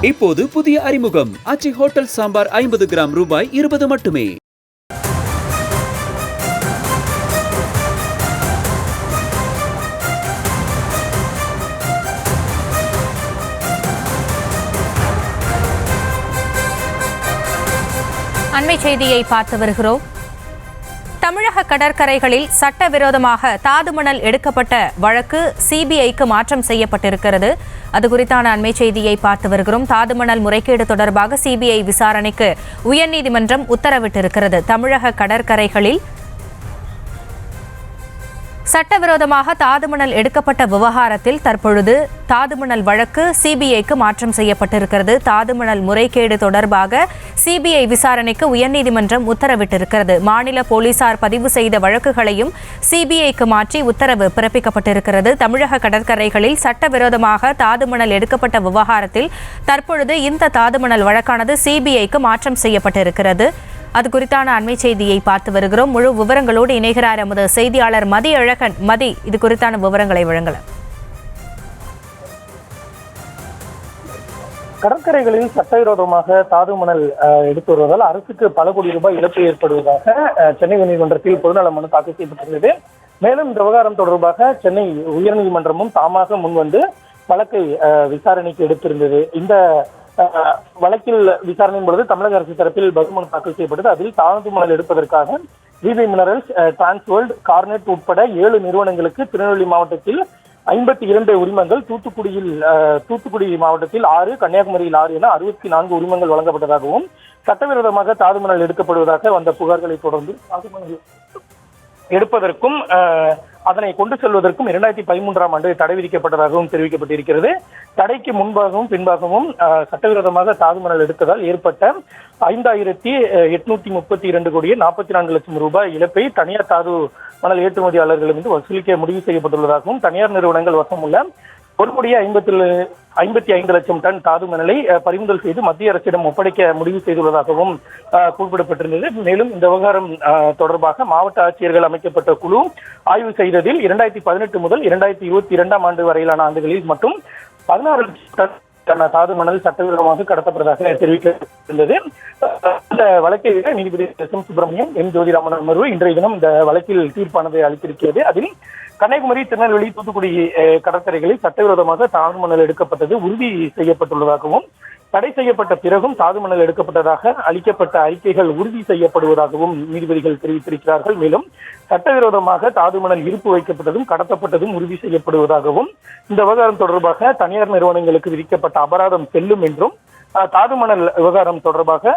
இப்போது புதிய அறிமுகம் ஆச்சி ஹோட்டல் சாம்பார் 50 கிராம் ரூபாய் 20 மட்டுமே. அண்மை செய்தியை பார்த்து வருகிறோம். தமிழக கடற்கரைகளில் சட்டவிரோதமாக தாதுமணல் எடுக்கப்பட்ட வழக்கு சிபிஐக்கு மாற்றம் செய்யப்பட்டிருக்கிறது. அது குறித்தான அண்மை செய்தியை பார்த்து வருகிறோம். தாதுமணல் முறைகேடு தொடர்பாக சிபிஐ விசாரணைக்கு உயர்நீதிமன்றம் உத்தரவிட்டிருக்கிறது. தமிழக கடற்கரைகளில் சட்டவிரோதமாக தாதுமணல் எடுக்கப்பட்ட விவகாரத்தில் தற்பொழுது தாதுமணல் வழக்கு சிபிஐக்கு மாற்றம் செய்யப்பட்டிருக்கிறது. தாதுமணல் முறைகேடு தொடர்பாக சிபிஐ விசாரணைக்கு உயர்நீதிமன்றம் உத்தரவிட்டிருக்கிறது. மாநில போலீசார் பதிவு செய்த வழக்குகளையும் சிபிஐக்கு மாற்றி உத்தரவு பிறப்பிக்கப்பட்டிருக்கிறது. தமிழக கடற்கரைகளில் சட்டவிரோதமாக தாதுமணல் எடுக்கப்பட்ட விவகாரத்தில் தற்பொழுது இந்த தாதுமணல் வழக்கானது சிபிஐக்கு மாற்றம் செய்யப்பட்டிருக்கிறது. அது குறித்தான அண்மை செய்தியை பார்த்து வருகிறோம். முழு விவரங்களோடு இணைகிறார் எமது செய்தியாளர் மதி அழகன். மதி, இது குறித்தான விவரங்களை வழங்கலாம். கடற்கரைகளில் சட்டவிரோதமாக தாதுமணல் எடுத்து வருவதால் அரசுக்கு பல கோடி ரூபாய் இழப்பு ஏற்படுவதாக சென்னை உயர்நீதிமன்றத்தில் பொதுநல மனு தாக்கல் செய்யப்பட்டுள்ளது. மேலும் இந்த விவகாரம் தொடர்பாக சென்னை உயர்நீதிமன்றமும் தாமாக முன்வந்து வழக்கை விசாரணைக்கு எடுத்திருந்தது. இந்த வழக்கில் விசாரணையின் பொழுது தமிழக அரசு தரப்பில் பதில் தாக்கல் செய்யப்பட்டது. அதில் தாதுமணல் எடுப்பதற்காக விவி மினரல்ஸ், டிரான்ஸ்வேர்ல்ட், கார்னெட் உட்பட 7 நிறுவனங்களுக்கு திருநெல்வேலி மாவட்டத்தில் 52 உரிமங்கள், தூத்துக்குடி மாவட்டத்தில் 6, கன்னியாகுமரியில் 6 என 64 உரிமங்கள் வழங்கப்பட்டதாகவும், சட்டவிரோதமாக தாதுமணல் எடுக்கப்படுவதாக வந்த புகார்களை தொடர்ந்து தாதுமணல் எடுப்பதற்கும் அதனை கொண்டு செல்வதற்கும் 2013ஆம் ஆண்டு தடை விதிக்கப்பட்டதாகவும் தெரிவிக்கப்பட்டிருக்கிறது. தடைக்கு முன்பாகவும் பின்பாகவும் சட்டவிரோதமாக தாதுமணல் எடுத்ததால் ஏற்பட்ட 5,832 கோடியே 44 லட்சம் ரூபாய் இழப்பை தனியார் தாது மணல் ஏற்றுமதியாளர்களிடம் வசூலிக்க முடிவு செய்யப்பட்டுள்ளதாகவும், தனியார் நிறுவனங்கள் வசமுள்ள 1,55 லட்சம் டன் தாது மணலை பறிமுதல் செய்து மத்திய அரசிடம் ஒப்படைக்க முடிவு செய்துள்ளதாகவும் குறிப்பிடப்பட்டிருந்தது. மேலும் இந்த விவகாரம் தொடர்பாக மாவட்ட ஆட்சியர்கள் அமைக்கப்பட்ட குழு ஆய்வு செய்ததில் 2018 முதல் 2022ஆம் ஆண்டு வரையிலான ஆண்டுகளில் மட்டும் 16 லட்சம் டன் தாது மணல் சட்டவிரோதமாக கடத்தப்பட்டதாக தெரிவிக்கப்பட்டிருந்தது. இந்த வழக்கை நீதிபதி S. M. Subramaniam, M. Jothiraman அமர்வு இன்றைய தினம் இந்த வழக்கில் தீர்ப்பானதை அளித்திருக்கிறது. அதில் கன்னியாகுமரி, திருநெல்வேலி, தூத்துக்குடி கடற்கரைகளில் சட்டவிரோதமாக தாதுமணல் எடுக்கப்பட்டது உறுதி செய்யப்பட்டுள்ளதாகவும், தடை செய்யப்பட்ட பிறகும் தாதுமணல் எடுக்கப்பட்டதாக அளிக்கப்பட்ட அறிக்கைகள் உறுதி செய்யப்படுவதாகவும் நீதிபதிகள் தெரிவித்திருக்கிறார்கள். மேலும் சட்டவிரோதமாக தாதுமணல் இருப்பு வைக்கப்பட்டதும் கடத்தப்பட்டதும் உறுதி செய்யப்படுவதாகவும், இந்த விவகாரம் தொடர்பாக தனியார் நிறுவனங்களுக்கு விதிக்கப்பட்ட அபராதம் செல்லும் என்றும், தாதுமணல் விவகாரம் தொடர்பாக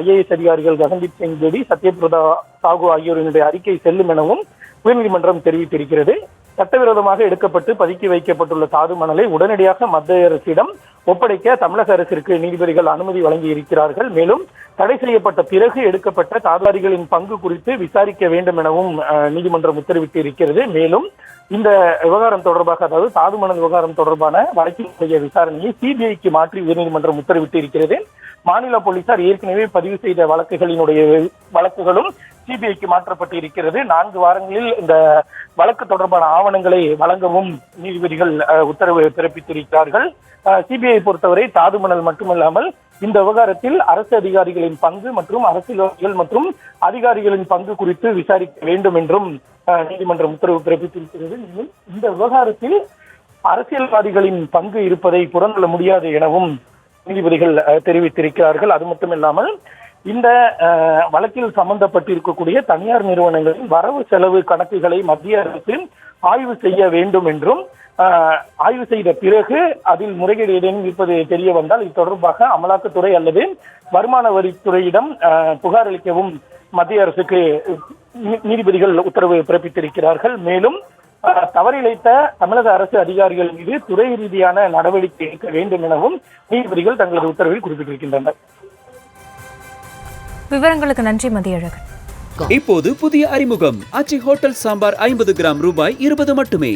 IAS அதிகாரிகள் ககன்தீப் சிங் பேடி, சத்யபிரதா சாகு ஆகியோரினுடைய அறிக்கை செல்லும் எனவும் உயர்நீதிமன்றம் தெரிவித்திருக்கிறது. சட்டவிரோதமாக எடுக்கப்பட்டு பதுக்கி வைக்கப்பட்டுள்ள தாதுமணலை உடனடியாக மத்திய அரசிடம் ஒப்படைக்க தமிழக அரசிற்கு நீதிபதிகள் அனுமதி வழங்கி இருக்கிறார்கள். மேலும் தடை செய்யப்பட்ட பிறகு எடுக்கப்பட்ட தாதுகாரிகளின் பங்கு குறித்து விசாரிக்க வேண்டும் எனவும் நீதிமன்றம் உத்தரவிட்டு இருக்கிறது. மேலும் இந்த விவகாரம் தொடர்பாக, அதாவது தாதுமணல் விவகாரம் தொடர்பான வழக்கினுடைய விசாரணையை சிபிஐக்கு மாற்றி உயர்நீதிமன்றம் உத்தரவிட்டு இருக்கிறது. மாநில போலீசார் ஏற்கனவே பதிவு செய்த வழக்குகளும் சிபிஐக்கு மாற்றப்பட்டு இருக்கிறது. 4 வாரங்களில் இந்த வழக்கு தொடர்பான ஆவணங்களை வழங்கவும் நீதிபதிகள் உத்தரவு பிறப்பித்திருக்கிறார்கள். சிபிஐ பொறுத்தவரை தாதுமணல் மட்டுமல்லாமல் இந்த விவகாரத்தில் அரசு அதிகாரிகளின் பங்கு மற்றும் அரசியல்வாதிகள் மற்றும் அதிகாரிகளின் பங்கு குறித்து விசாரிக்க வேண்டும் என்றும் நீதிமன்றம் உத்தரவு பிறப்பித்திருக்கிறது. இந்த விவகாரத்தில் அரசியல்வாதிகளின் பங்கு இருப்பதை புறந்தள்ள முடியாது எனவும் நீதிபதிகள் தெரிவித்திருக்கிறார்கள். அது மட்டுமில்லாமல் இந்த வழக்கில் சம்பந்தப்பட்டிருக்கக்கூடிய தனியார் நிறுவனங்களின் வரவு செலவு கணக்குகளை மத்திய அரசு ஆய்வு செய்ய வேண்டும் என்றும், ஆய்வு செய்த பிறகு அதில் முறைகேடு ஏதேனும் இருப்பது தெரிய வந்தால் இது தொடர்பாக அமலாக்கத்துறை அல்லது வருமான வரித்துறையிடம் புகார் அளிக்கவும் மத்திய அரசுக்கு நீதிபதிகள் உத்தரவு பிறப்பித்திருக்கிறார்கள். மேலும் தவறிழைத்த தமிழக அரசு அதிகாரிகள் மீது துறை ரீதியான நடவடிக்கை எடுக்க வேண்டும் எனவும் நீதிபதிகள் தங்களது உத்தரவில் குறிப்பிட்டிருக்கின்றனர். விவரங்களுக்கு நன்றி மதியழகன். இப்போது புதிய அறிமுகம் ஆச்சி ஹோட்டல் சாம்பார் 50 கிராம் ரூபாய் 20 மட்டுமே.